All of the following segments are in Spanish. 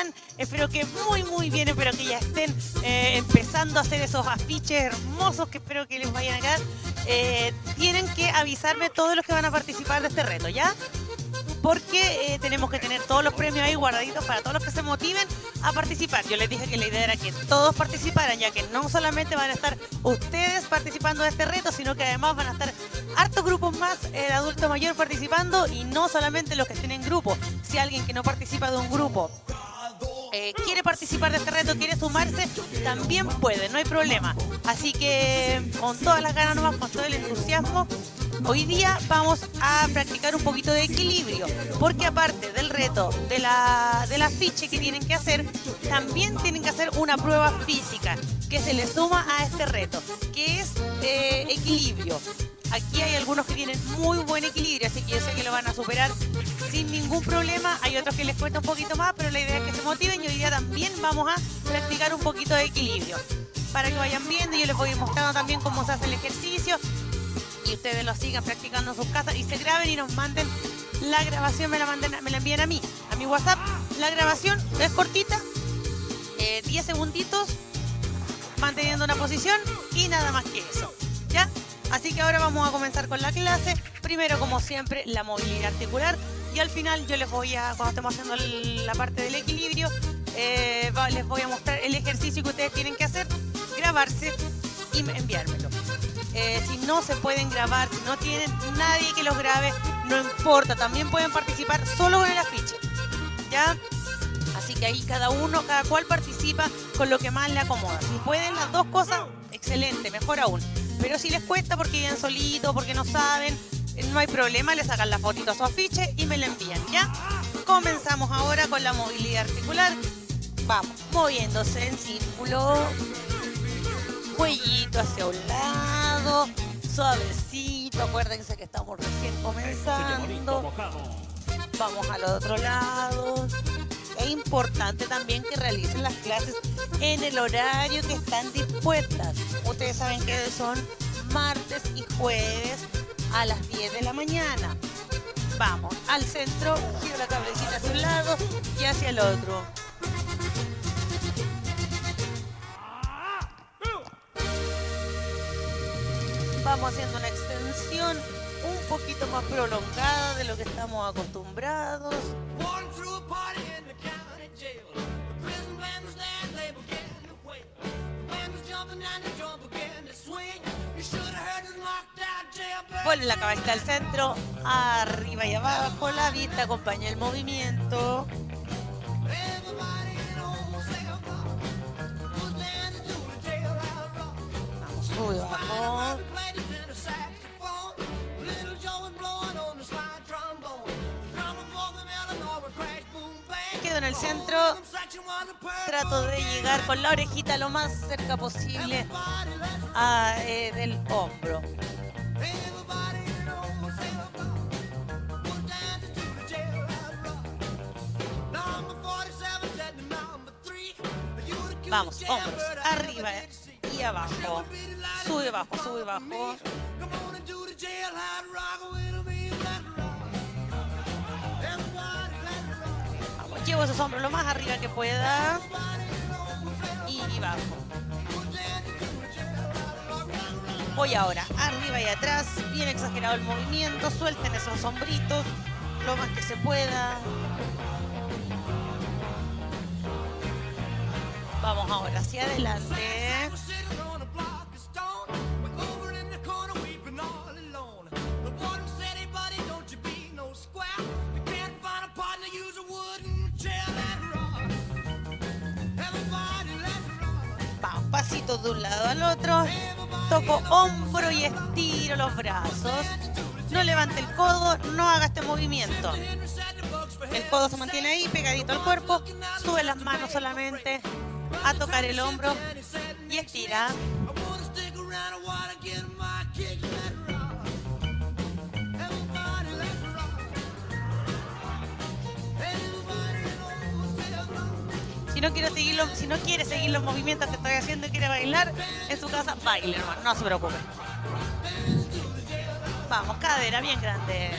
están? Espero que muy bien, espero que ya estén empezando a hacer esos afiches hermosos que espero que les vayan a quedar. Tienen que avisarme todos los que van a participar de este reto, ¿ya? Porque tenemos que tener todos los premios ahí guardaditos para todos los que se motiven a participar. Yo les dije que la idea era que todos participaran, ya que no solamente van a estar ustedes participando de este reto, sino que además van a estar hartos grupos más, el adulto mayor participando, y no solamente los que estén en grupo. Si alguien que no participa de un grupo quiere participar de este reto, quiere sumarse, también puede, no hay problema. Así que con todas las ganas nomás, con todo el entusiasmo, hoy día vamos a practicar un poquito de equilibrio, porque aparte del reto del afiche que tienen que hacer, también tienen que hacer una prueba física que se les suma a este reto, que es equilibrio. Aquí hay algunos que tienen muy buen equilibrio, así que yo sé que lo van a superar sin ningún problema. Hay otros que les cuesta un poquito más, pero la idea es que se motiven, y hoy día también vamos a practicar un poquito de equilibrio. Para que vayan viendo, yo les voy mostrando también cómo se hace el ejercicio y ustedes lo sigan practicando en sus casas y se graben y nos manden la grabación, me la envían a mí, a mi WhatsApp. La grabación es cortita, 10 segunditos, manteniendo una posición y nada más que eso, ¿ya? Así que ahora vamos a comenzar con la clase. Primero, como siempre, la movilidad articular. Y al final yo les voy a, cuando estemos haciendo la parte del equilibrio, les voy a mostrar el ejercicio que ustedes tienen que hacer, grabarse y enviármelo. Si no se pueden grabar, si no tienen nadie que los grabe, no importa. También pueden participar solo con el afiche, ¿ya? Así que ahí cada cual participa con lo que más le acomoda. Si pueden las dos cosas, excelente, mejor aún. Pero si les cuesta porque viven solitos, porque no saben, no hay problema, le sacan la fotito a su afiche y me la envían, ¿ya? Comenzamos ahora con la movilidad articular. Vamos, moviéndose en círculo, cuellito hacia un lado, suavecito, acuérdense que estamos recién comenzando. Vamos al otro lado. Es importante también que realicen las clases en el horario que están dispuestas. Ustedes saben que son martes y jueves a las 10 de la mañana. Vamos al centro, giro la cabecita hacia un lado y hacia el otro. Vamos haciendo una extensión un poquito más prolongada de lo que estamos acostumbrados. Ponen la cabecita al centro, arriba y abajo, la vista acompaña el movimiento. Vamos, sube, bajo. Quedo en el centro, trato de llegar con la orejita lo más cerca posible del hombro. Vamos, hombros, arriba y abajo. Sube, bajo, sube, bajo. Vamos, llevo esos hombros lo más arriba que pueda. Y bajo. Voy ahora, arriba y atrás, bien exagerado el movimiento. Suelten esos hombritos lo más que se pueda. Vamos ahora hacia adelante. Vamos, pasitos de un lado al otro. Toco hombro y estiro los brazos. No levante el codo, no haga este movimiento. El codo se mantiene ahí, pegadito al cuerpo. Sube las manos solamente a tocar el hombro y estira. Si no quiere seguir los movimientos que estoy haciendo y quiere bailar en su casa, baile, hermano, no se preocupe. Vamos, cadera bien grande.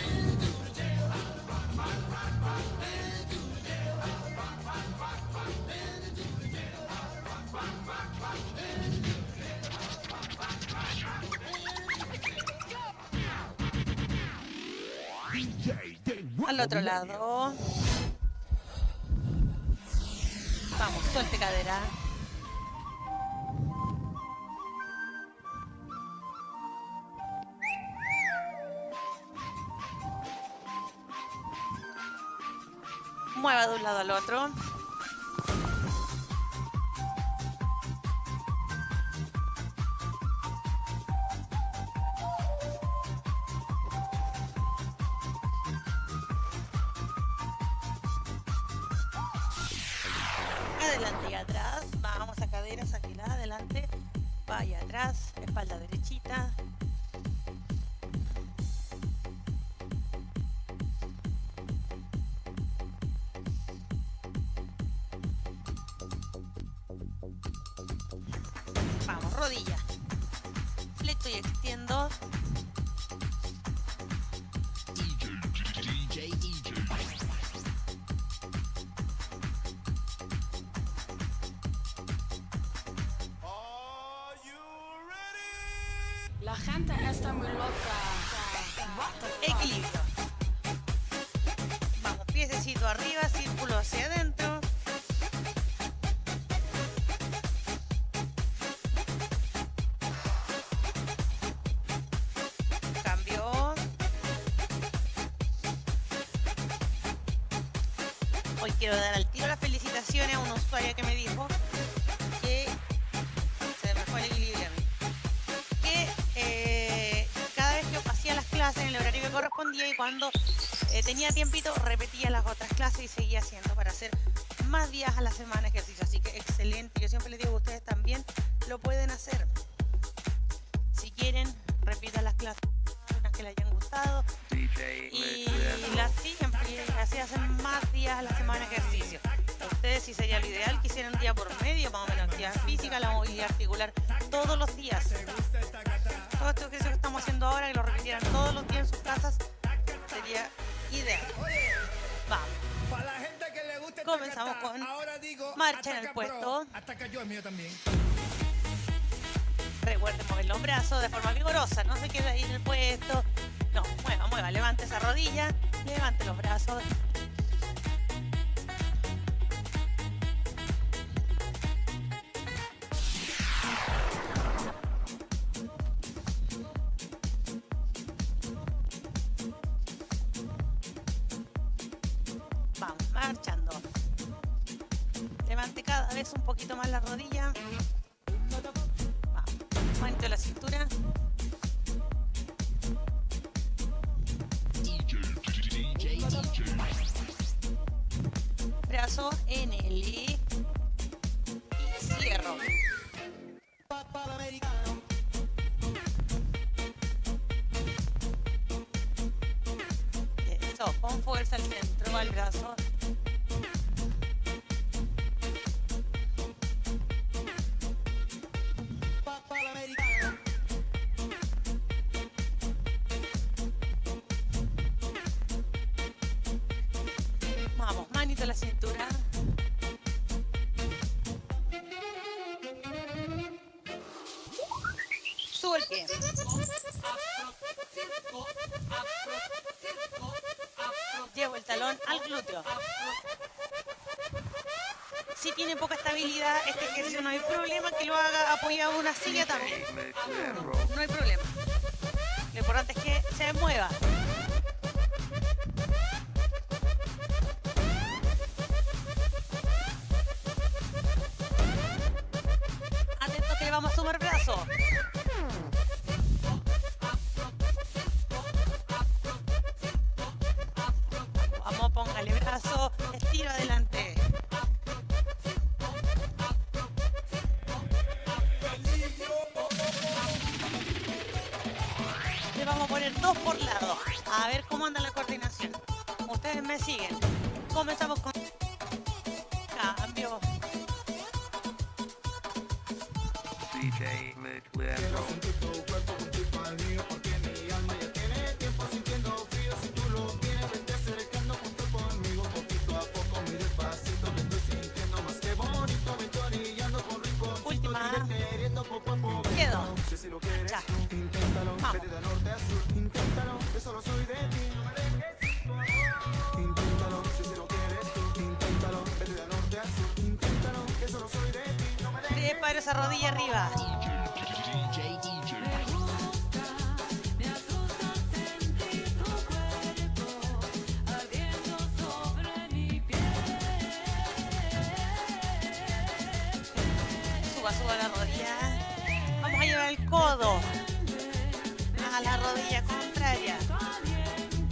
Al otro lado. Vamos, suelte cadera. Mueva de un lado al otro. Adelante y atrás. Vamos a caderas, aquí la adelante. Vaya atrás, espalda derechita. Vamos, rodilla. Fleto y extiendo. La gente está muy loca. Equilibrio. Vamos, piececito arriba, círculo hacia adentro. Cambio. Hoy quiero dar al tiro las felicitaciones a una usuaria que me dijo que se me fue el equilibrio a mí. Que cada vez que hacía las clases en el horario que correspondía y cuando tenía tiempito repetía las otras clases y seguía haciendo para hacer más días a la semana ejercicio. Así que excelente. Yo siempre les digo a ustedes también lo pueden hacer. Si quieren, repitan las clases que les hayan gustado y las siguen y así hacen más días a la semana ejercicio. Ustedes, si sería lo ideal, que hicieran día por medio, más o menos actividad física, la movilidad articular todos los días. Todo este ejercicio que estamos haciendo ahora, que lo repitieran todos los días en sus casas, sería ideal. Vamos. Para la gente que le gusta Comenzamos con ahora digo, marcha en el Ataca puesto. Pro, Ataca yo, el mío también. Recuerden mover los brazos de forma vigorosa, no se quede ahí en el puesto. No, mueva, mueva, levante esa rodilla, levante los brazos. Vamos, marchando. Levante cada vez un poquito más la rodilla. Vamos, manito la cintura. Brazo en el y cierro. Eso, con fuerza al centro, va el brazo. Vamos, manito a la cintura. Sube el pie. Llevo el talón al glúteo. Si tiene poca estabilidad, este ejercicio no hay problema que lo haga apoyado en una silla también. No hay problema. Lo importante es que se mueva. Atentos que le vamos a sumar brazo. Vamos, póngale brazo, estiro adelante. Le vamos a poner 2 por lado. A ver cómo anda la coordinación. Ustedes me siguen. Comenzamos con cambio. DJ McLeod. Quiero sentir tu cuerpo junto al mío porque mi alma ya tiene tiempo sintiendo frío. Si tú lo vienes, vente acercando junto conmigo poquito a poco, muy despacito. Me estoy sintiendo más que bonito. Me estoy orillando con rico. Última. Queriendo poco a poco. Quedo. No sé si lo quieres. Ya. Inténtalo. Vamos. Vete de norte a sur. Inténtalo. Yo solo soy de ti. No me dejes sin tu amor. esa rodilla arriba. Suba la rodilla. Vamos a llevar el codo a la rodilla contraria.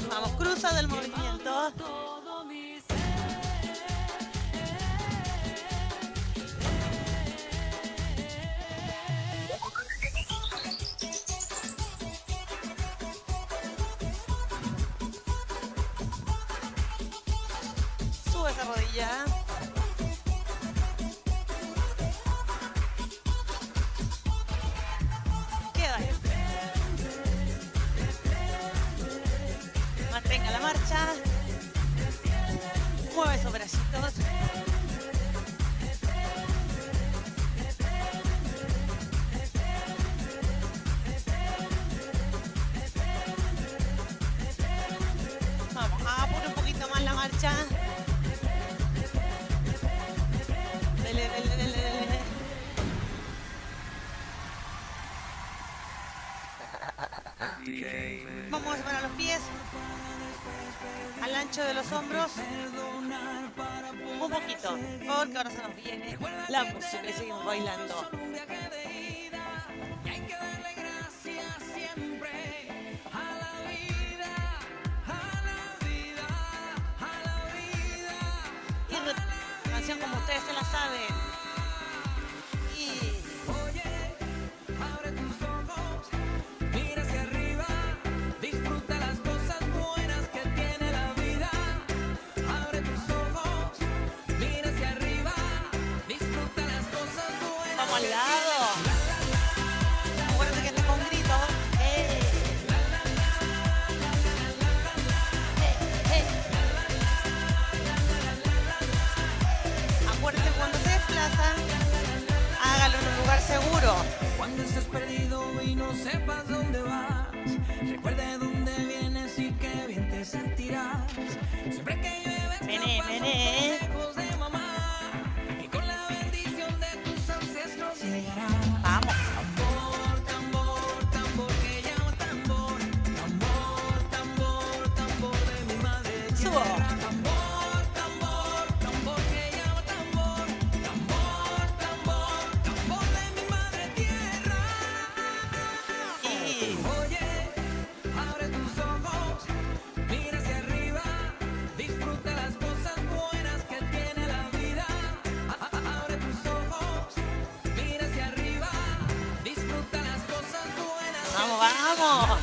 Vamos, cruzando el movimiento. Sube esa rodilla. Queda ahí. Mantenga la marcha. Mueve esos bracitos. Vamos, apure un poquito más la marcha. Dele, dele, dele, dele. DJ Mood. Vamos a separar los pies al ancho de los hombros. Un poquito, porque ahora se nos viene la música y seguimos bailando. Y canción como ustedes se la saben. Y Abre tus ojos, mira hacia arriba, disfruta las cosas buenas que tiene la vida. Abre tus ojos, mira hacia arriba, disfruta las cosas buenas. vamos al lado. Acuérdate que está con grito. ¡Eh! Acuérdate cuando se desplazan, hágalo en un lugar seguro. Cuando estés perdido y no sepas dónde vas, recuerda de dónde vienes y qué bien te sentirás. Siempre que llueve, Mené, mené. consejos de mamá y con la bendición de tus ancestros llegarás. Vamos. Tambor, tambor, tambor que llama tambor. Tambor, tambor, tambor de mi madre. Subo. Tambor, tambor, tambor que llama tambor. Tambor, tambor, tambor de mi madre tierra. Y Oye, abre tus ojos, mira hacia arriba, disfruta las cosas buenas que tiene la vida. Abre tus ojos, mira hacia arriba, disfruta las cosas buenas. vamos, vamos.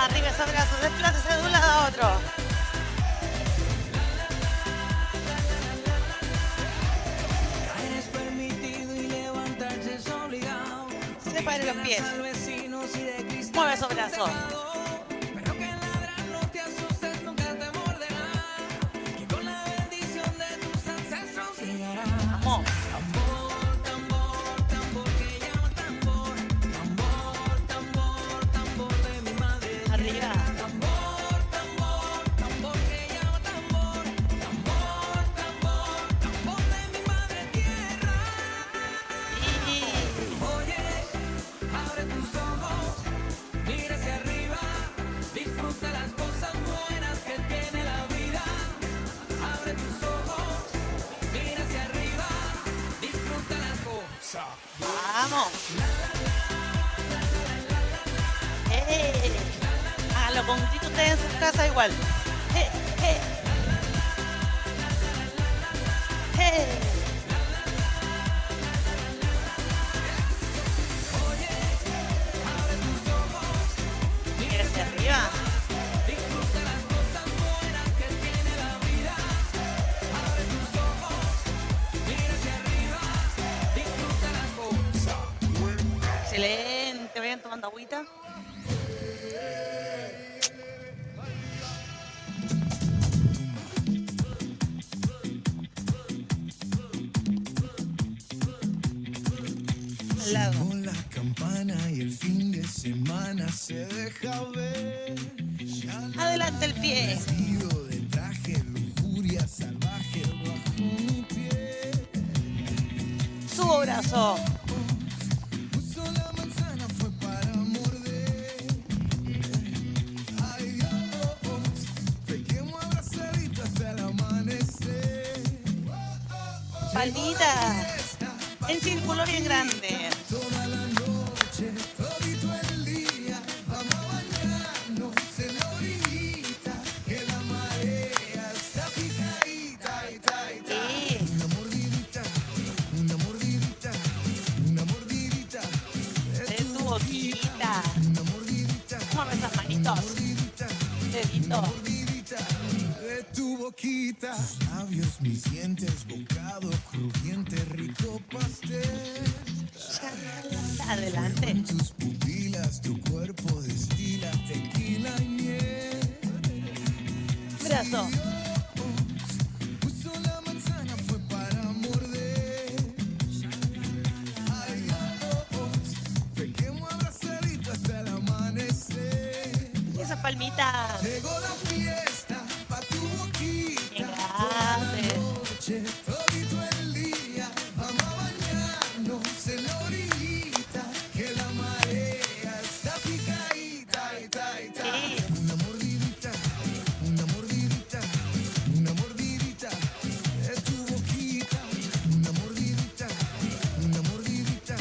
Arriba esos brazos, desplácese de un lado a otro. Caer es permitido y levantarse es obligado. Separe los pies. Al vecino si de cristal Mueve esos brazos. pero que ladran no te asustes, nunca te morderá. Que con la bendición de tus ancestros llegará. Vamos. Tambor, tambor, tambor que llama tambor. Tambor, tambor, tambor de mi madre. Arriba. Tambor, tambor, tambor que llama tambor. Tambor, tambor, tambor de mi madre tierra. Y Oye, abre tus ojos, mira hacia arriba, disfruta las cosas buenas que tiene la vida. Abre tus ojos, mira hacia arriba, disfruta las cosas. vamos. Háganlo con grito ustedes en su casa igual. Eh, eh. Eh. Mira hacia arriba. Disfruta las cosas buenas que tiene la vida. Abre tus ojos, mira hacia arriba, disfruta las cosas. Excelente. Vayan tomando agüita. Al lado. Con la campana y el fin de semana se deja ver. Ya Adelante el pie. vestido de traje subo brazo. Puso la manzana fue para morder. Ay Dios, te quemo abrazadito hasta el amanecer. Palmita. En círculo bien grande. Toda la noche, todito el día, vamos a bañarnos en la orillita, que la marea está picadita, Sí. Una mordidita, una mordidita, una mordidita, De tu boquita. una mordidita, Mueve esas manitos. mordidita, Dedito. mordidita de tu boquita. Tus labios, mis dientes, bocado crujiente, rico pastel. Adelante. Tus pupilas, tu cuerpo destila tequila y miel. Brazo. Puso la manzana fue para morder. Ay Dios, te quemo abrazadito hasta el amanecer. Y esas palmitas. Llegó la fiesta pa' tu boquita. Bien grande. Noche, todito el día, vamos a bañarnos en la orillita, que la marea está picadita, Sí. Una mordidita, una mordidita, una mordidita de tu boquita, una mordidita, una mordidita,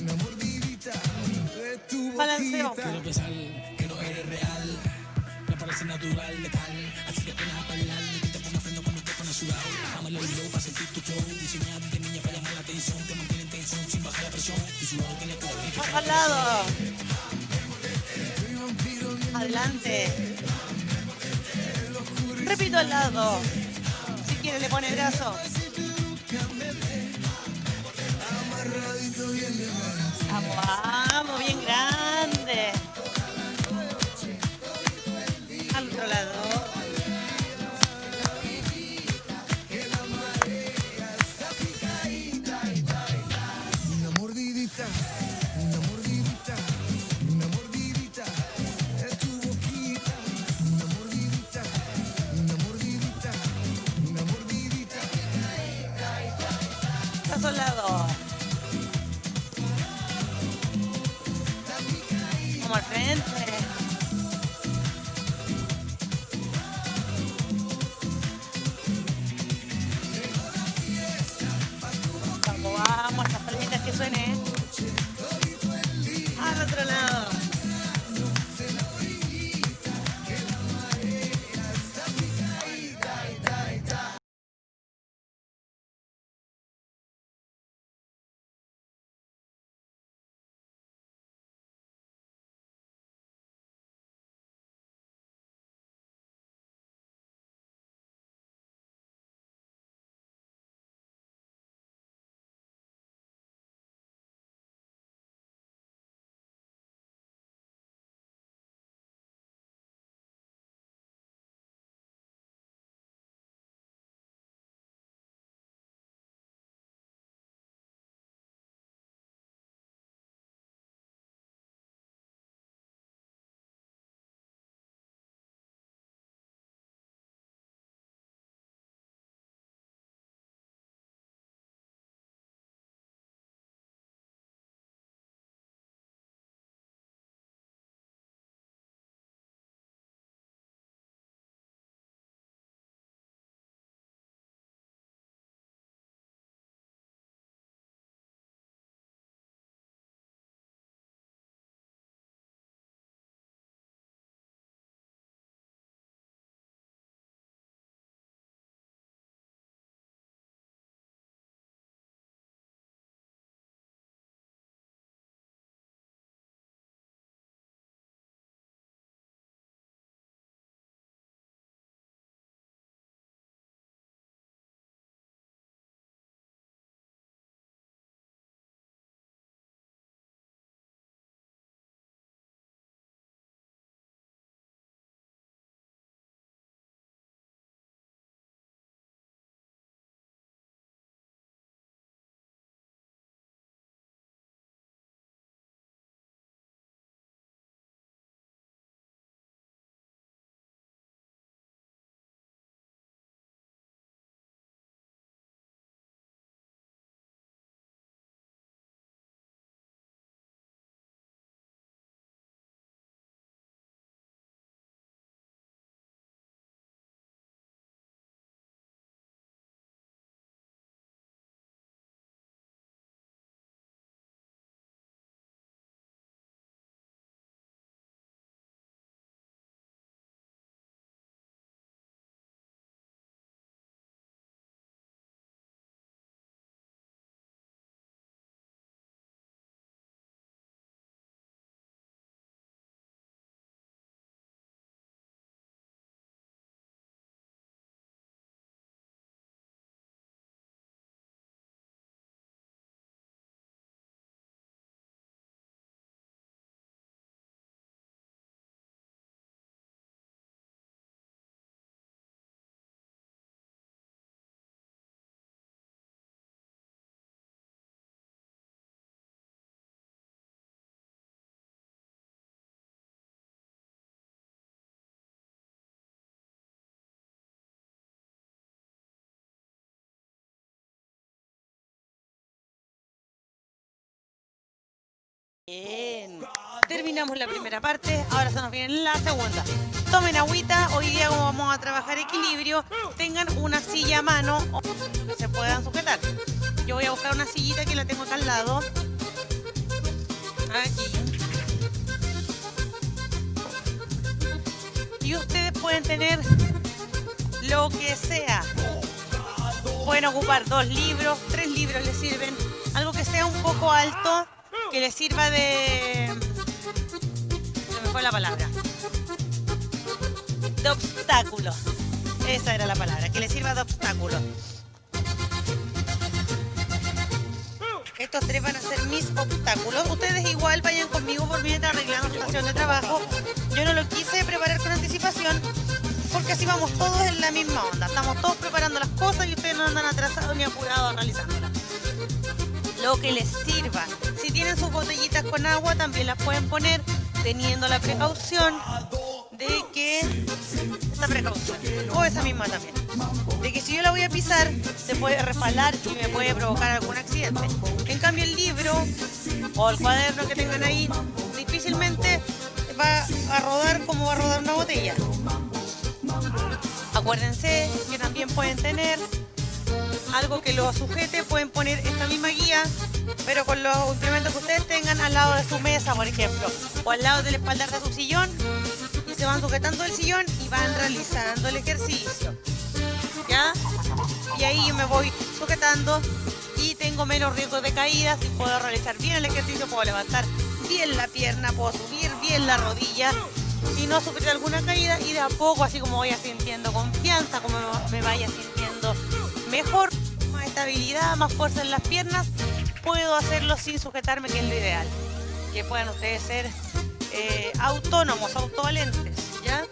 una mordidita de tu Balanceo. boquita. Quiero pensar que no eres real, me parece natural, letal. Así que pones a bailar, que te ponga freno cuando te pones sudado. Dámelo y luego para sentir tu flow. Diseñada de niña para llamar la atención, te mantiene en tensión sin bajar la presión. Tu sudor tiene color y Más al lado. Adelante. Repito al lado. Si quiere le pone brazo. Vamos, vamos, bien grande. Al otro lado. Una mordidita, una mordidita, una mordidita de tu boquita, una mordidita, una mordidita, una mordidita. Brazo al lado. Vamos al frente. Vamos, vamos, estas palmitas que suenen. Al otro lado. terminamos la primera parte, ahora se nos viene la segunda. Tomen agüita, hoy día como vamos a trabajar equilibrio, tengan una silla a mano o que se puedan sujetar. Yo voy a buscar una sillita que la tengo acá al lado. Aquí. Y ustedes pueden tener lo que sea. Pueden ocupar 2 libros, 3 libros les sirven. Algo que sea un poco alto, que les sirva de... Se me fue la palabra. De obstáculo. Esa era la palabra, que les sirva de obstáculo. Estos 3 van a ser mis obstáculos. Ustedes igual vayan conmigo por mientras arreglando su estación de trabajo. Yo no lo quise preparar con anticipación porque así vamos todos en la misma onda. Estamos todos preparando las cosas y ustedes no andan atrasados ni apurados realizándolas. Lo que les sirva. Si tienen sus botellitas con agua también las pueden poner teniendo la precaución de que... Esta precaución, o esa misma también, de que si yo la voy a pisar se puede resbalar y me puede provocar algún accidente. En cambio el libro o el cuaderno que tengan ahí difícilmente va a rodar como va a rodar una botella. Acuérdense que también pueden tener algo que lo sujete, pueden poner esta misma guía, pero con los implementos que ustedes tengan al lado de su mesa, por ejemplo, o al lado del espaldar de su sillón, y se van sujetando el sillón y van realizando el ejercicio. ¿Ya? Y ahí yo me voy sujetando y tengo menos riesgo de caídas y puedo realizar bien el ejercicio, puedo levantar bien la pierna, puedo subir bien la rodilla y no sufrir alguna caída, y de a poco, así como vaya sintiendo confianza, como me vaya sintiendo mejor, más estabilidad, más fuerza en las piernas, puedo hacerlo sin sujetarme, que es lo ideal. Que puedan ustedes ser autónomos, autovalentes, ¿ya?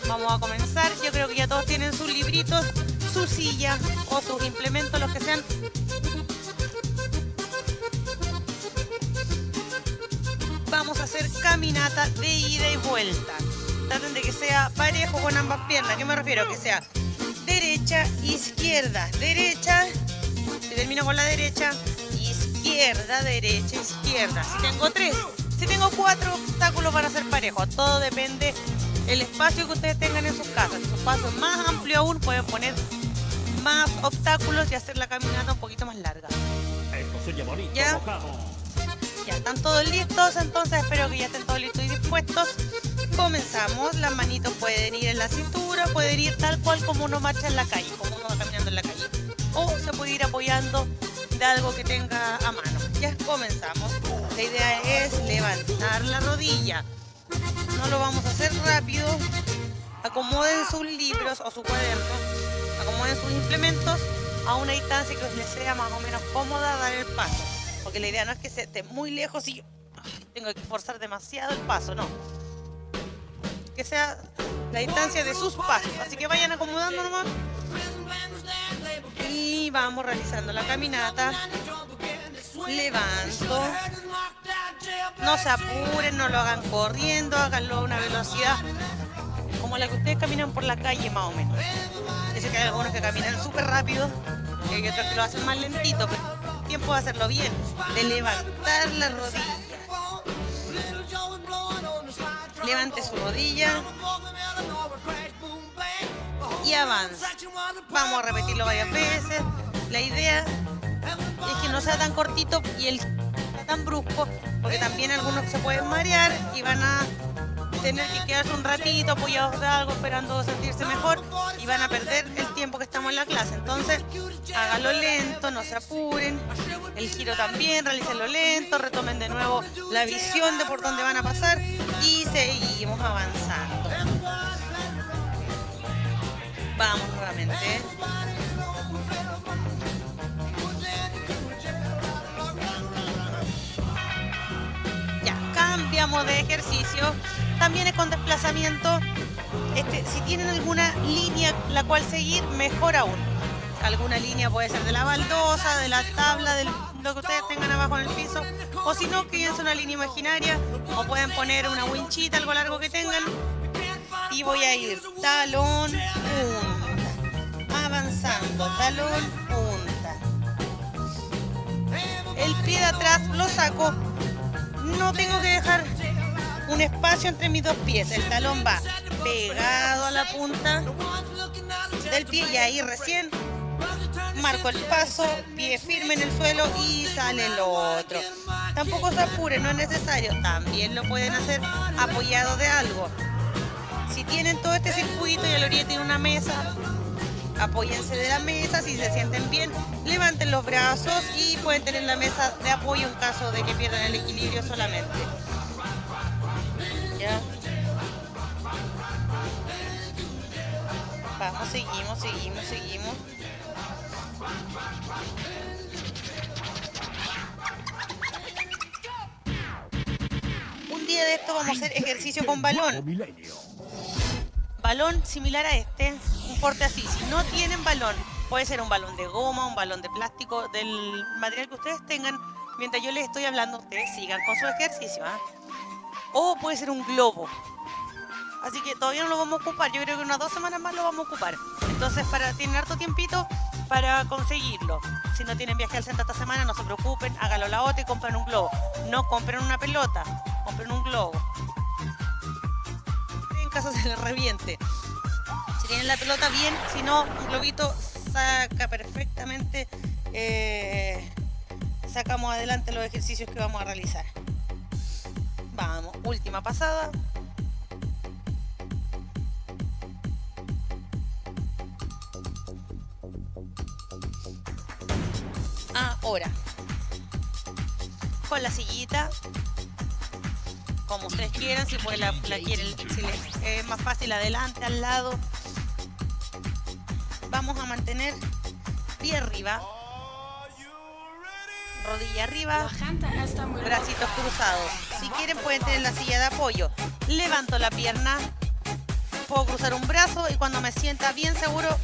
Vamos a comenzar. Yo creo que ya todos tienen sus libritos, su silla o sus implementos, los que sean. Vamos a hacer caminata de ida y vuelta. Traten de que sea parejo con ambas piernas. ¿A qué me refiero? Que sea derecha, izquierda, derecha. Si termino con la derecha, izquierda, derecha, izquierda. Si tengo 3, si tengo 4 obstáculos van a ser parejos. Todo depende del espacio que ustedes tengan en sus casas. Si su espacio es más amplio aún, pueden poner más obstáculos y hacer la caminata un poquito más larga. Esto se llama bonito, ¿ya? mojado. Ya están todos listos, entonces espero que ya estén todos listos y dispuestos. Comenzamos. Las manitos pueden ir en la cintura, pueden ir tal cual como uno marcha en la calle, como uno va caminando en la calle. O se puede ir apoyando de algo que tenga a mano. Ya comenzamos. La idea es levantar la rodilla. No lo vamos a hacer rápido. Acomoden sus libros o su cuaderno. Acomoden sus implementos a una distancia que les sea más o menos cómoda dar el paso. Porque la idea no es que se esté muy lejos y yo tengo que forzar demasiado el paso, no. Que sea la distancia de sus pasos. Así que vayan acomodando nomás. Y vamos realizando la caminata. Levanto. No se apuren, no lo hagan corriendo, háganlo a una velocidad como la que ustedes caminan por la calle, más o menos. Yo sé que hay algunos que caminan súper rápido y hay otros que lo hacen más lentito, pero el tiempo de hacerlo bien, de levantar la rodilla. Levante su rodilla y avanza. Vamos a repetirlo varias veces. La idea es que no sea tan cortito y el tan brusco, porque también algunos se pueden marear y van a tener que quedarse un ratito apoyados de algo esperando sentirse mejor y van a perder el tiempo que estamos en la clase. Entonces háganlo lento, no se apuren. El giro también, realícenlo lento, retomen de nuevo la visión de por dónde van a pasar y seguimos avanzando. Vamos nuevamente. Cambiamos de ejercicio, también es con desplazamiento. Si tienen alguna línea la cual seguir, mejor aún. Alguna línea puede ser de la baldosa, de la tabla, de lo que ustedes tengan abajo en el piso, o si no, créense una línea imaginaria, o pueden poner una winchita, algo largo que tengan, y voy a ir talón, punta, avanzando, talón, punta. El pie de atrás lo saco No tengo que dejar un espacio entre mis dos pies. El talón va pegado a la punta del pie y ahí recién marco el paso, pie firme en el suelo y sale el otro. Tampoco se apure, no es necesario. También lo pueden hacer apoyado de algo. Si tienen todo este circuito y a la orilla tiene una mesa, apóyense de la mesa. Si se sienten bien, levanten los brazos y pueden tener la mesa de apoyo en caso de que pierdan el equilibrio solamente. ¿Ya? Vamos, seguimos. Un día de esto vamos a hacer ejercicio con balón. Balón similar a este, un porte así. Si no tienen balón, puede ser un balón de goma, un balón de plástico, del material que ustedes tengan. Mientras yo les estoy hablando, ustedes sigan con su ejercicio, ¿ah? O puede ser un globo. Así que todavía no lo vamos a ocupar. Yo creo que unas 2 semanas más lo vamos a ocupar. Entonces, tienen harto tiempito para conseguirlo. Si no tienen viaje al centro esta semana, no se preocupen. Háganlo la otra y compren un globo. No compren una pelota, compren un globo. En caso se les reviente. Si tienen la pelota, bien. Si no, un globito saca perfectamente. Sacamos adelante los ejercicios que vamos a realizar. Vamos, última pasada. Ahora, con la sillita, como ustedes quieran, si pues la quieren, si les es más fácil adelante, al lado. Vamos a mantener pie arriba, rodilla arriba, La gente está muy bracitos cruzados. Si quieren pueden tener la silla de apoyo. Levanto la pierna, puedo cruzar un brazo y cuando me sienta bien seguro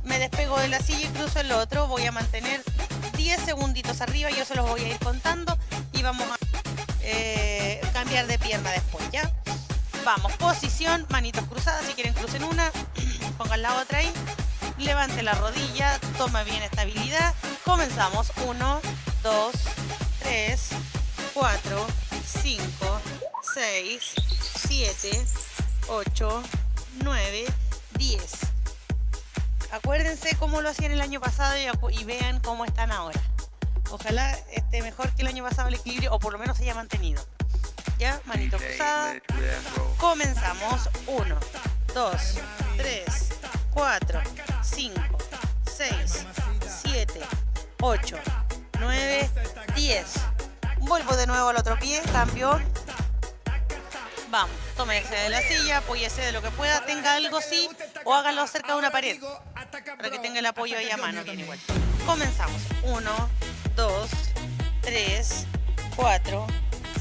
me despego de la silla y cruzo el otro. Voy a mantener 10 segunditos arriba, yo se los voy a ir contando y vamos a cambiar de pierna después, ¿ya? Vamos, posición, manitos cruzadas, si quieren crucen una, pongan la otra ahí, levante la rodilla, toma bien estabilidad, comenzamos, 1, 2, 3, 4, 5, 6, 7, 8, 9, 10. Acuérdense cómo lo hacían el año pasado y vean cómo están ahora. Ojalá esté mejor que el año pasado el equilibrio, o por lo menos se haya mantenido. ¿Ya? Manito cruzada. Comenzamos. 1, 2, 3, 4, 5, 6, 7, 8, 9, 10. Vuelvo de nuevo al otro pie, cambio. Vamos, tómese de la silla, apóyese de lo que pueda, tenga algo así, o hágalo cerca de una pared, para que tenga el apoyo ahí a mano, bien igual. Comenzamos. 1, 2, 3, 4,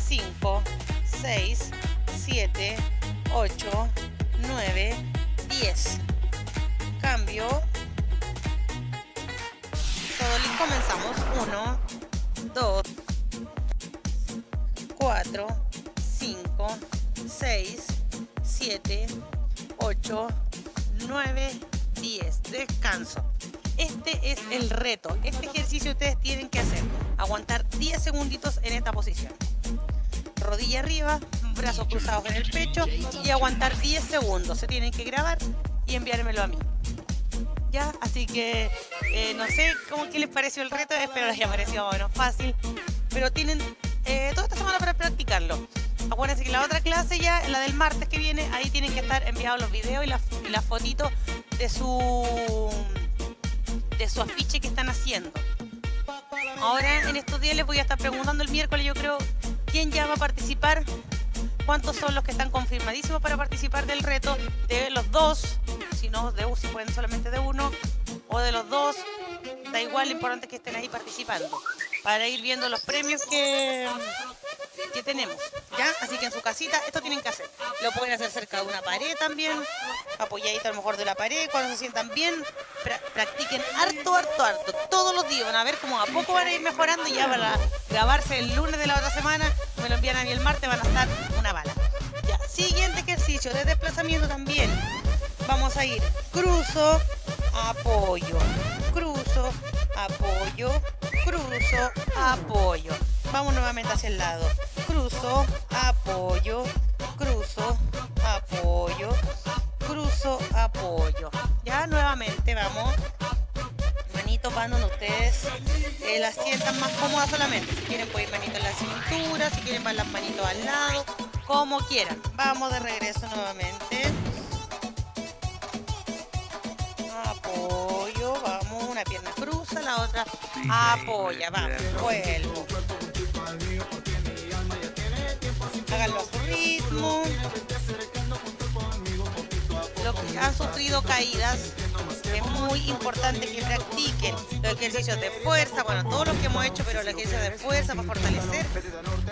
5, 6, 7, 8, 9, 10. Cambio. Todo listo, comenzamos. 1, 2, 4, 5, 6, 7, 8, 9, 10. Descanso. Este es el reto. Este ejercicio ustedes tienen que hacer. Aguantar 10 segunditos en esta posición. Rodilla arriba, brazos cruzados en el pecho y aguantar 10 segundos. Se tienen que grabar y enviármelo a mí. ¿Ya? Así que no sé qué les pareció el reto. Espero les haya parecido bueno, fácil. Pero tienen toda esta semana para practicarlo. Acuérdense que la otra clase ya, la del martes que viene, ahí tienen que estar enviados los videos y las fotitos de su afiche que están haciendo. Ahora en estos días les voy a estar preguntando el miércoles, yo creo, quién ya va a participar, cuántos son los que están confirmadísimos para participar del reto, de los dos, si no si pueden solamente de uno, o de los dos, da igual, lo importante es que estén ahí participando, para ir viendo los premios que tenemos, ¿ya? Así que en su casita esto tienen que hacer. Lo pueden hacer cerca de una pared también, apoyadito a lo mejor de la pared, cuando se sientan bien, practiquen harto, todos los días, van a ver cómo a poco van a ir mejorando y ya van a grabarse el lunes de la otra semana, me lo envían a mí el martes, van a estar una bala. Ya, siguiente ejercicio de desplazamiento también. Vamos a ir cruzo, apoyo, cruzo, apoyo, cruzo, apoyo. Vamos nuevamente hacia el lado. cruzo, apoyo, cruzo, apoyo, cruzo, apoyo. Ya nuevamente vamos. Manitos van donde ustedes las sientan más cómodas solamente. Si quieren pueden ir manito en la cintura, si quieren van las manitos al lado, como quieran. Vamos de regreso nuevamente. Apoyo, vamos, una pierna cruza, la otra apoya, vamos, vuelvo. Háganlo a su ritmo. Los que han sufrido caídas, es muy importante que practiquen los ejercicios de fuerza, bueno, todos los que hemos hecho, pero los ejercicios de fuerza para fortalecer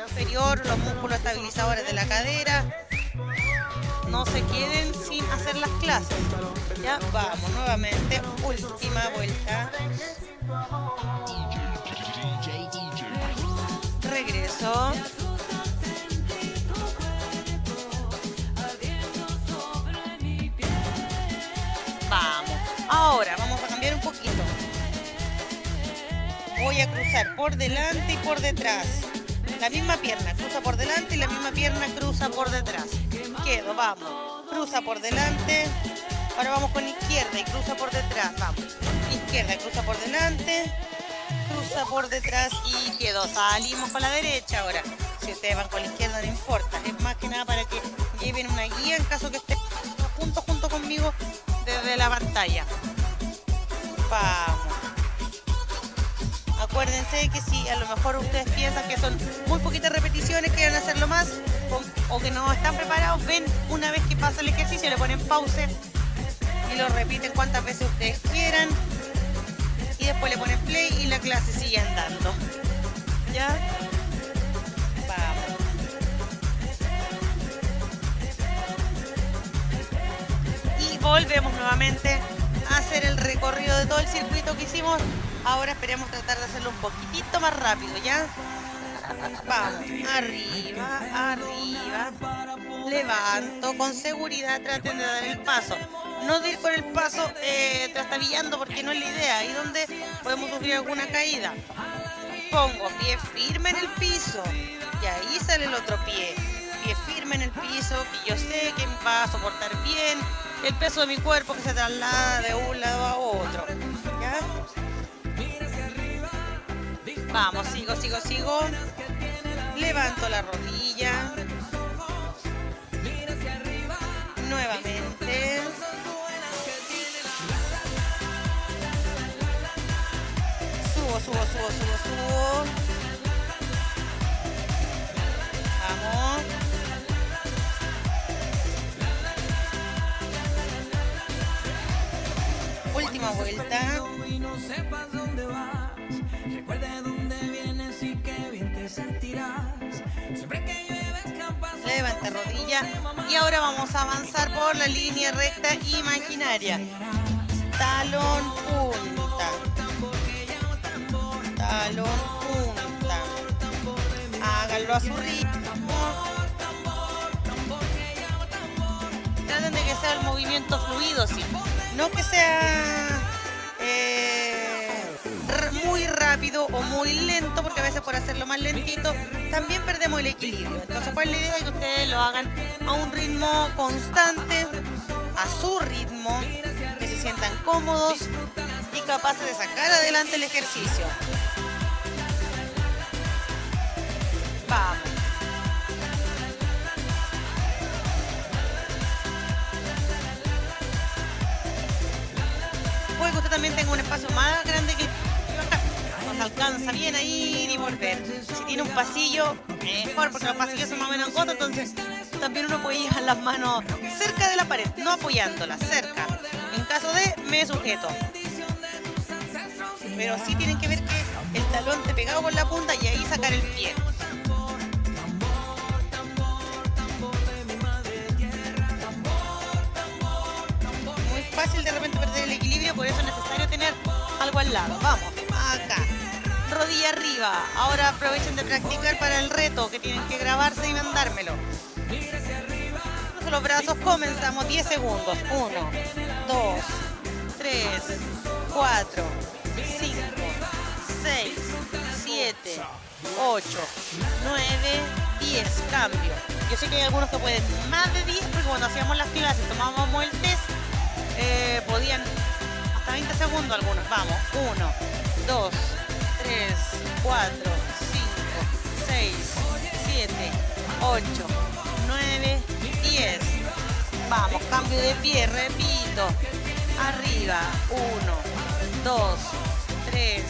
inferior, los músculos estabilizadores de la cadera. No se queden sin hacer las clases. Ya vamos nuevamente, última vuelta. Regreso. Vamos. Ahora vamos a cambiar un poquito. Voy a cruzar por delante y por detrás. La misma pierna cruza por delante y la misma pierna cruza por detrás. Quedo, vamos. Cruza por delante. Ahora vamos con izquierda y cruza por detrás. Vamos. Izquierda, cruza por delante. Cruza por detrás y quedo. Salimos con la derecha ahora. Si ustedes van con la izquierda no importa. Es más que nada para que lleven una guía en caso que estén junto conmigo desde la pantalla. Vamos. Acuérdense que si a lo mejor ustedes piensan que son muy poquitas repeticiones, quieren hacerlo más o que no están preparados, ven una vez que pasa el ejercicio, le ponen pausa y lo repiten cuantas veces ustedes quieran y después le ponen play y la clase sigue andando. ¿Ya? Vamos. Y volvemos nuevamente a hacer el recorrido de todo el circuito que hicimos. Ahora esperemos tratar de hacerlo un poquitito más rápido, ¿ya? Vamos, arriba, arriba. Levanto, con seguridad traten de dar el paso. No de ir con el paso trastabillando porque no es la idea. Ahí donde podemos sufrir alguna caída. Pongo pie firme en el piso y ahí sale el otro pie. Pie firme en el piso, que yo sé que va a soportar bien el peso de mi cuerpo que se traslada de un lado a otro. ¿Ya? Vamos, sigo. Levanto la rodilla. Nuevamente. Subo. Vamos. Última vuelta. Y no sepas dónde vas. Recuerda de dónde vienes y qué bien te sentirás. Siempre que llueve escapas. Levanta rodilla. Y ahora vamos a avanzar por la línea recta imaginaria. Talón, punta. Talón, punta. Háganlo a su ritmo. Traten de que sea el movimiento fluido, sí. No que sea muy rápido o muy lento, porque a veces por hacerlo más lentito también perdemos el equilibrio. Entonces, pues la idea es que ustedes lo hagan a un ritmo constante, a su ritmo, que se sientan cómodos y capaces de sacar adelante el ejercicio. Vamos. Puede que usted también tenga un espacio más grande que acá. Nos alcanza bien a ir y volver. Si tiene un pasillo, mejor, porque los pasillos son más o menos cortos, entonces también uno puede llevar las manos cerca de la pared, no apoyándolas, cerca. En caso de, me sujeto. Pero sí tienen que ver que el talón esté pegado con la punta y ahí sacar el pie. Muy fácil de repente perder el equilibrio, por eso es necesario tener algo al lado. Vamos, acá. Rodilla arriba. Ahora aprovechen de practicar para el reto, que tienen que grabarse y mandármelo. Los brazos, comenzamos. 10 segundos. 1, 2, 3, 4, 5, 6, 7, 8, 9, 10, cambio. Yo sé que hay algunos que pueden más de 10, porque cuando hacíamos las clases, tomábamos el test, podían hasta 20 segundos algunos. Vamos, 1, 2, 3, 4, 5, 6, 7, 8, 9, 10. Vamos, cambio de pie, repito. Arriba, 1, 2, 3,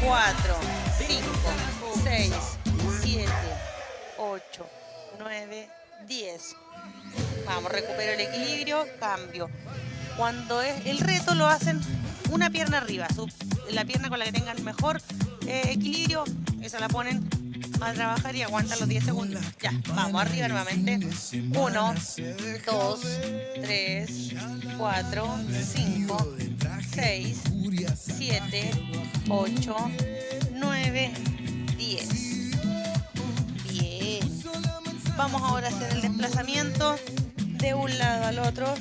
4, 5, 6, 7, 8, 9, 10. Vamos, recupero el equilibrio, cambio. Cuando es el reto lo hacen una pierna arriba, la pierna con la que tengan mejor equilibrio, esa la ponen a trabajar y aguantan los 10 segundos. Ya, vamos arriba nuevamente. 1, 2, 3, 4, 5, 6, 7, 8, 9, 10. Bien. Vamos ahora a hacer el desplazamiento de un lado al otro.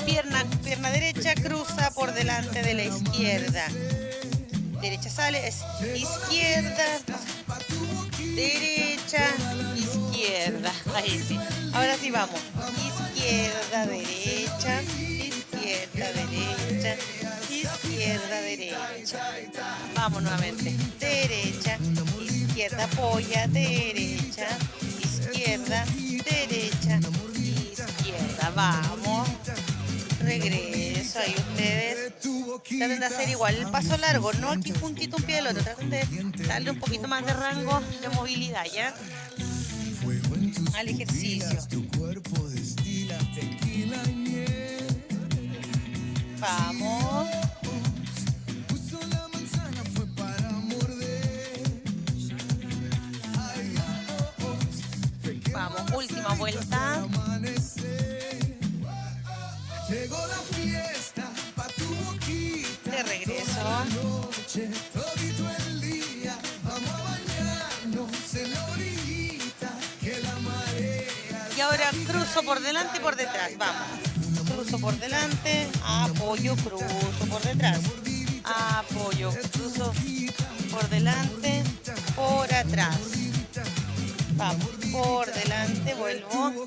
Pierna derecha cruza por delante de la izquierda. Derecha sale, es izquierda, derecha, izquierda. Ahí sí. Ahora sí vamos. Izquierda, derecha, izquierda, derecha, izquierda, derecha. Vamos nuevamente. Derecha, izquierda, apoya, derecha, izquierda, derecha, izquierda. Vamos. Regreso, ahí ustedes traten de hacer igual el paso largo, no aquí juntito un pie del otro, traten de darle un poquito más de rango de movilidad, ¿ya? Al ejercicio. Vamos. Vamos, última vuelta. Llegó la fiesta pa' tu boquita. De regreso. Todito el día, vamos a bañarnos en la orillita, que la marea. Y ahora cruzo por delante y por detrás. Vamos. Cruzo por delante, apoyo, cruzo por detrás. Apoyo, cruzo por delante, por atrás. Vamos, por delante, vuelvo,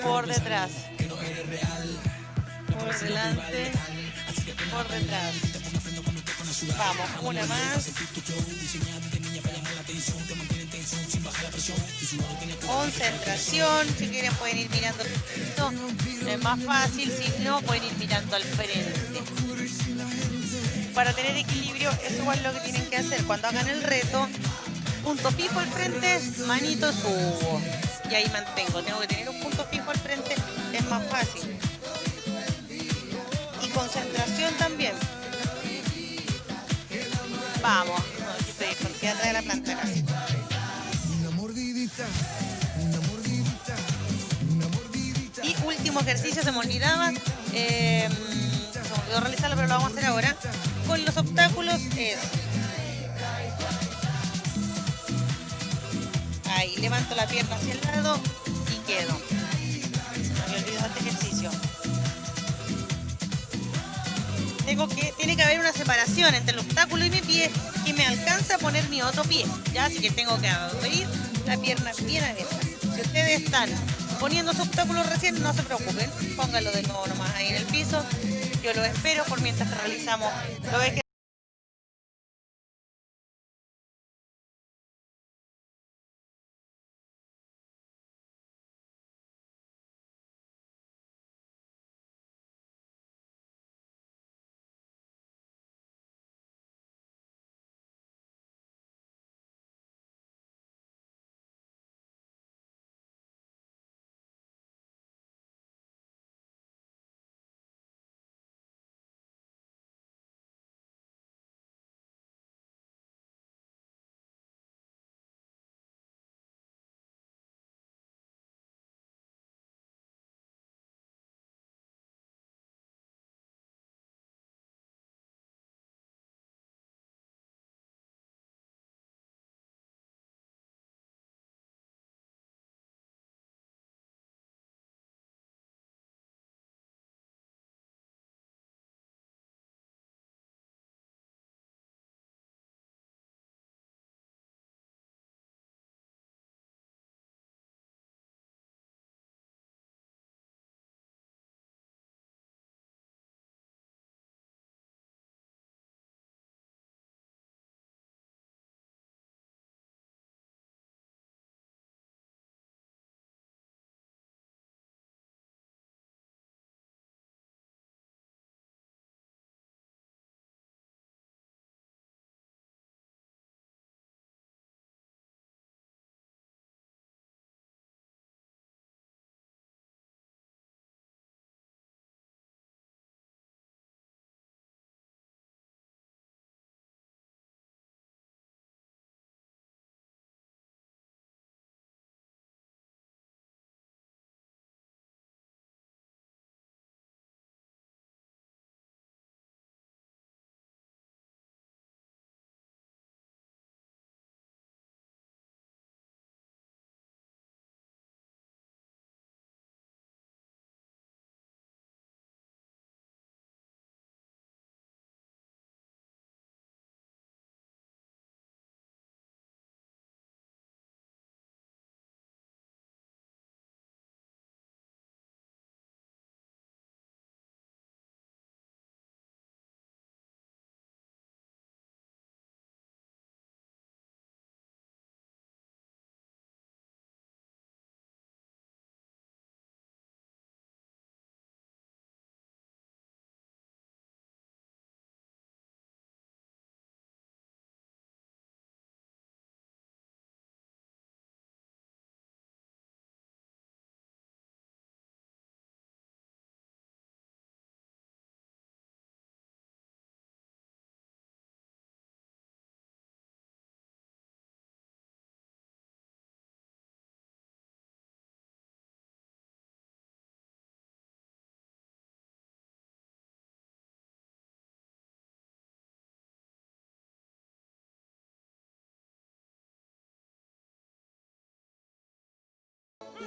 por detrás. Por delante, por detrás. Vamos, una más. Concentración. Si quieren pueden ir mirando. Esto es más fácil, si no pueden ir mirando al frente. Para tener equilibrio es igual lo que tienen que hacer. Cuando hagan el reto, punto fijo al frente, manito subo. Y ahí mantengo. Tengo que tener un punto fijo al frente, es más fácil. Concentración también. Vamos. No, aquí estoy porque atrás de la planta casi. Y último ejercicio, se me olvidaba. Se me olvidó realizarlo, pero lo vamos a hacer ahora. Con los obstáculos es. Ahí, levanto la pierna hacia el lado y quedo. Se me había olvidado este ejercicio. Tiene que haber una separación entre el obstáculo y mi pie que me alcanza a poner mi otro pie, ¿ya? Así que tengo que abrir la pierna bien abierta. Si ustedes están poniendo su obstáculo recién, no se preocupen, pónganlo de nuevo nomás ahí en el piso. Yo lo espero por mientras realizamos los ejercicios.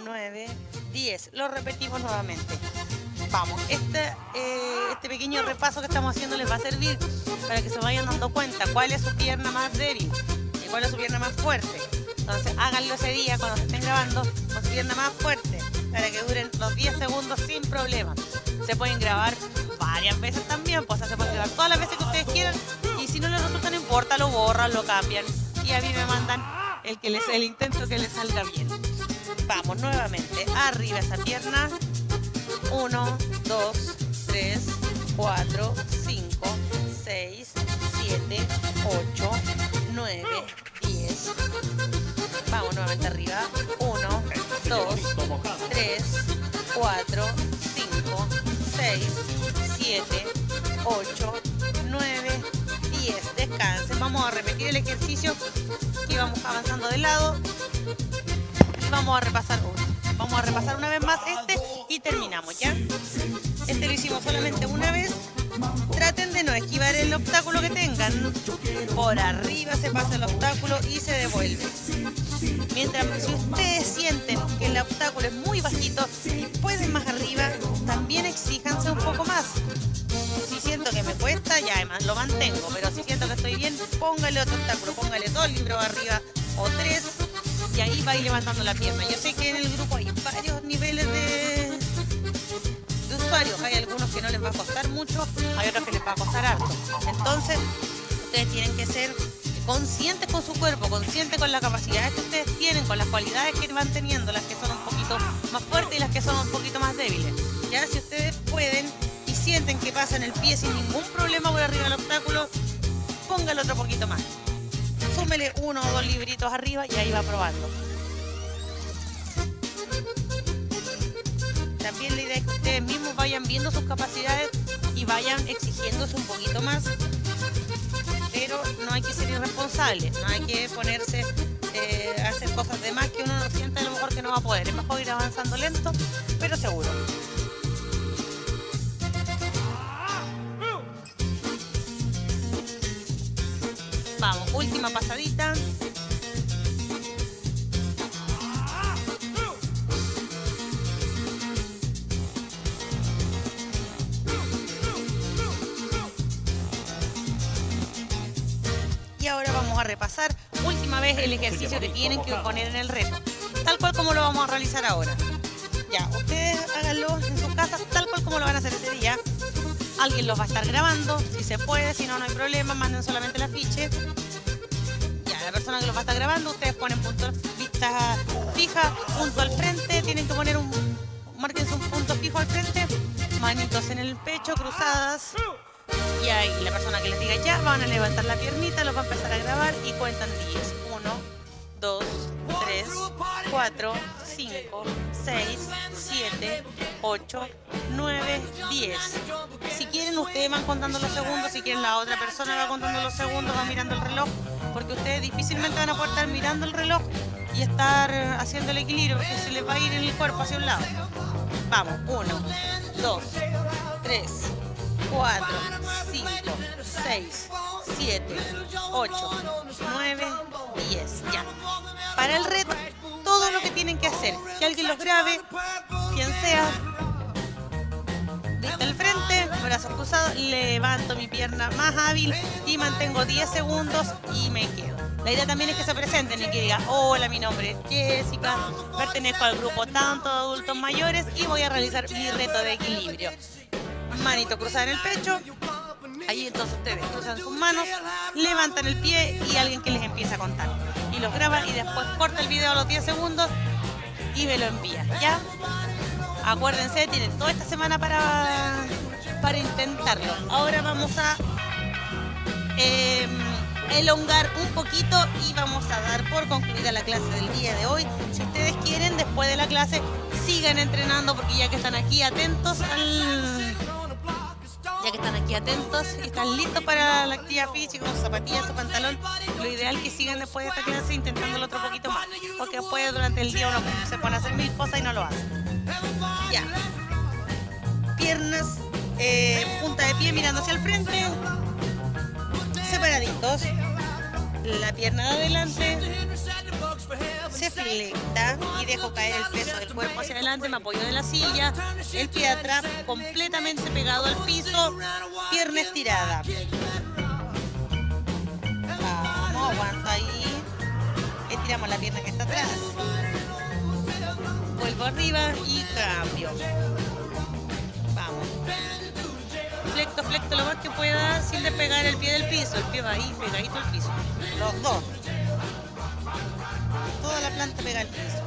9, 10. Lo repetimos nuevamente. Vamos, este pequeño repaso que estamos haciendo les va a servir para que se vayan dando cuenta cuál es su pierna más débil y cuál es su pierna más fuerte. Entonces háganlo ese día cuando se estén grabando con su pierna más fuerte para que duren los 10 segundos sin problema. Se pueden grabar varias veces también, pues se pueden grabar todas las veces que ustedes quieran y si no les resulta no importa, lo borran, lo cambian y a mí me mandan el intento que les salga bien. Vamos nuevamente, arriba esa pierna. 1, 2, 3, 4, 5, 6, 7, 8, 9, 10. Vamos nuevamente arriba. 1, 2, 3, 4, 5, 6, 7, 8, 9, 10. Descansen. Vamos a repetir el ejercicio y vamos avanzando de lado. Y vamos a repasar una vez más y terminamos, ¿ya? Este lo hicimos solamente una vez. Traten de no esquivar el obstáculo que tengan. Por arriba se pasa el obstáculo y se devuelve. Mientras, si ustedes sienten que el obstáculo es muy bajito y pueden más arriba, también exíjanse un poco más. Si siento que me cuesta, ya además lo mantengo. Pero si siento que estoy bien, póngale otro obstáculo. Póngale 2 libros arriba o 3. Y ahí va a ir levantando la pierna. Yo sé que en el grupo hay varios niveles de usuarios. Hay algunos que no les va a costar mucho, hay otros que les va a costar harto. Entonces, ustedes tienen que ser conscientes con su cuerpo, conscientes con las capacidades que ustedes tienen, con las cualidades que van teniendo, las que son un poquito más fuertes y las que son un poquito más débiles. Ya, si ustedes pueden y sienten que pasan el pie sin ningún problema por arriba del obstáculo, póngalo otro poquito más. Súmele 1 o 2 libritos arriba y ahí va probando. También la idea es que ustedes mismos vayan viendo sus capacidades y vayan exigiéndose un poquito más. Pero no hay que ser irresponsable, no hay que ponerse a hacer cosas de más que uno no siente a lo mejor que no va a poder. Es mejor ir avanzando lento, pero seguro. Vamos, última pasadita. Y ahora vamos a repasar última vez el ejercicio que tienen que poner en el reto, tal cual como lo vamos a realizar ahora. Ya, ustedes háganlo en sus casas tal cual como lo van a hacer ese día. Alguien los va a estar grabando, si se puede, si no, no hay problema, manden solamente el afiche. Ya, la persona que los va a estar grabando, ustedes ponen punto vista fija, punto al frente, tienen que poner márquense un punto fijo al frente, manitos en el pecho, cruzadas. Y ahí la persona que les diga ya, van a levantar la piernita, los va a empezar a grabar y cuentan 10. 1, 2, 3, 4, 5, 6, 7, 8, 9, 10. Si quieren, ustedes van contando los segundos. Si quieren, la otra persona va contando los segundos, va mirando el reloj. Porque ustedes difícilmente van a poder estar mirando el reloj y estar haciendo el equilibrio, porque se les va a ir en el cuerpo hacia un lado. Vamos, 1, 2, 3, 4, 5, 6, 7, 8, 9, 10. Ya. Para el reto, todo lo que tienen que hacer, que alguien los grabe, quien sea, vista al frente, brazos cruzados, levanto mi pierna más hábil y mantengo 10 segundos y me quedo. La idea también es que se presenten y que digan, hola, mi nombre es Jessica, pertenezco al grupo tanto de adultos mayores y voy a realizar mi reto de equilibrio. Manito cruzada en el pecho, ahí entonces ustedes cruzan sus manos, levantan el pie y alguien que les empieza a contar. Y los graba y después corta el video a los 10 segundos y me lo envía, ¿ya? Acuérdense, tienen toda esta semana para intentarlo. Ahora vamos a elongar un poquito y vamos a dar por concluida la clase del día de hoy. Si ustedes quieren, después de la clase, sigan entrenando porque ya que están aquí atentos y están listos para la actividad física, con sus zapatillas, su pantalón, lo ideal es que sigan después de esta clase intentándolo otro poquito más, porque después durante el día uno se pone a hacer 1000 cosas y no lo hace. Ya. Piernas, punta de pie mirando hacia el frente, separaditos. La pierna de adelante se flecta y dejo caer el peso del cuerpo hacia adelante, me apoyo de la silla, el pie de atrás completamente pegado al piso, pierna estirada. Vamos, aguanta ahí. Estiramos la pierna que está atrás. Vuelvo arriba y cambio. Vamos. Flecto lo más que pueda sin despegar el pie del piso. El pie va ahí pegadito al piso. Los dos. Toda la planta pega al piso.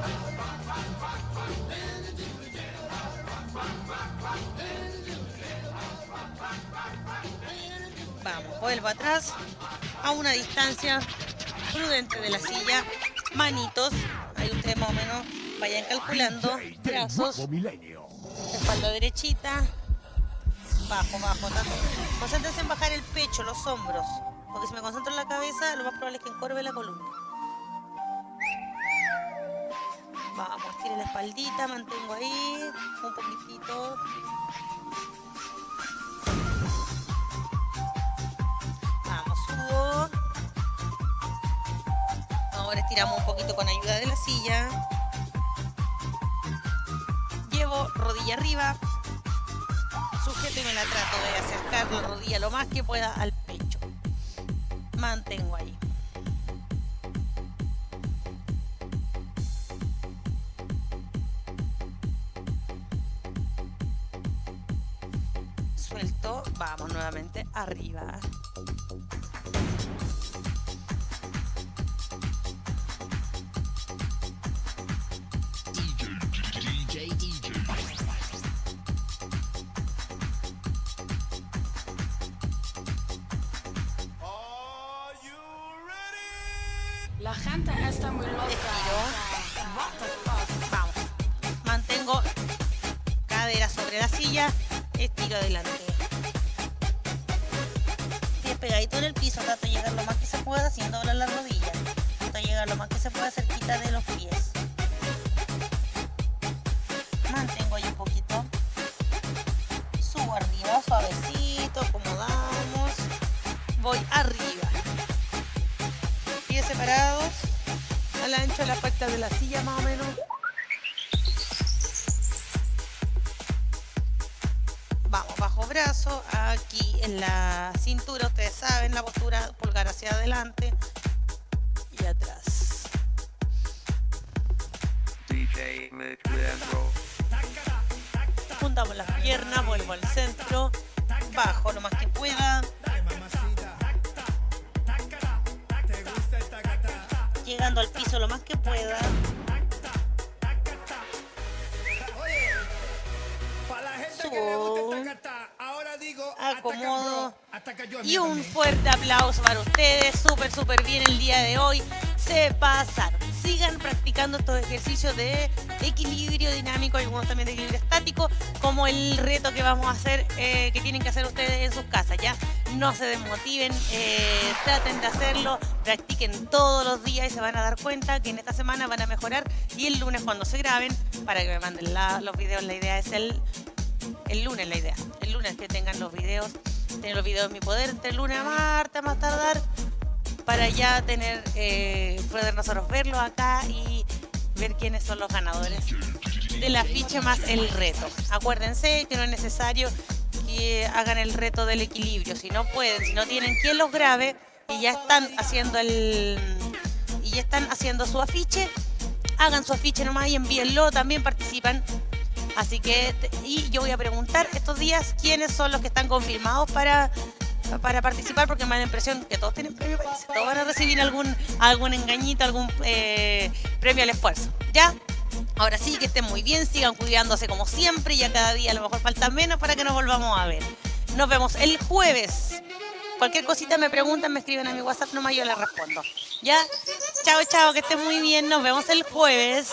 Vamos, vuelvo atrás a una distancia prudente de la silla. Manitos, ahí ustedes más o menos vayan calculando. Brazos, espalda derechita. Bajo, tanto. Concéntrense en bajar el pecho, los hombros. Porque si me concentro en la cabeza, lo más probable es que encorve la columna. Vamos, estire la espaldita, mantengo ahí un poquitito. Vamos, subo. Ahora estiramos un poquito con ayuda de la silla. Llevo rodilla arriba. Sujeto y me la trato de acercar la rodilla lo más que pueda al pecho. Mantengo ahí. Suelto, vamos nuevamente arriba. La gente está muy loca. Vamos. Mantengo cadera sobre la silla, estiro adelante. Pies pegadito en el piso, trato de llegar lo más que se pueda haciendo doblar la rodilla. Trato de llegar lo más que se pueda cerquita de los pies. Mantengo ahí un poquito. Subo arriba, suavecito, acomodamos. Voy arriba. Pies separados, al ancho de la pata de la silla más o menos. Vamos, bajo brazo, aquí en la cintura, ustedes saben, la postura, pulgar hacia adelante y atrás. DJ Mitch Leandro. Juntamos las piernas, vuelvo al centro, bajo lo más que pueda. Llegando al piso lo más que pueda. Subo. Acomodo. Y un fuerte aplauso para ustedes. Súper bien el día de hoy. Se pasaron. Sigan practicando estos ejercicios de equilibrio dinámico, algunos también de equilibrio estático, como el reto que vamos a hacer, que tienen que hacer ustedes en sus casas, ¿ya? No se desmotiven, traten de hacerlo, practiquen todos los días y se van a dar cuenta que en esta semana van a mejorar, y el lunes cuando se graben, para que me manden los videos, la idea es el lunes, el lunes que tengan los videos, tener los videos en mi poder entre el lunes a martes, más tardar, para ya tener, poder nosotros verlos acá y ver quiénes son los ganadores del afiche más el reto. Acuérdense que no es necesario que hagan el reto del equilibrio. Si no pueden, si no tienen quien los grabe y ya están haciendo su afiche, hagan su afiche nomás y envíenlo, también participan. Así que, y yo voy a preguntar estos días quiénes son los que están confirmados para participar, porque me da la impresión que todos tienen premio, todos van a recibir algún engañito, algún premio al esfuerzo, ¿ya? Ahora sí, que estén muy bien, sigan cuidándose como siempre, y ya cada día a lo mejor falta menos para que nos volvamos a ver. Nos vemos el jueves. Cualquier cosita me preguntan, me escriben a mi WhatsApp nomás, yo les respondo, ¿ya? Chao, que estén muy bien, nos vemos el jueves.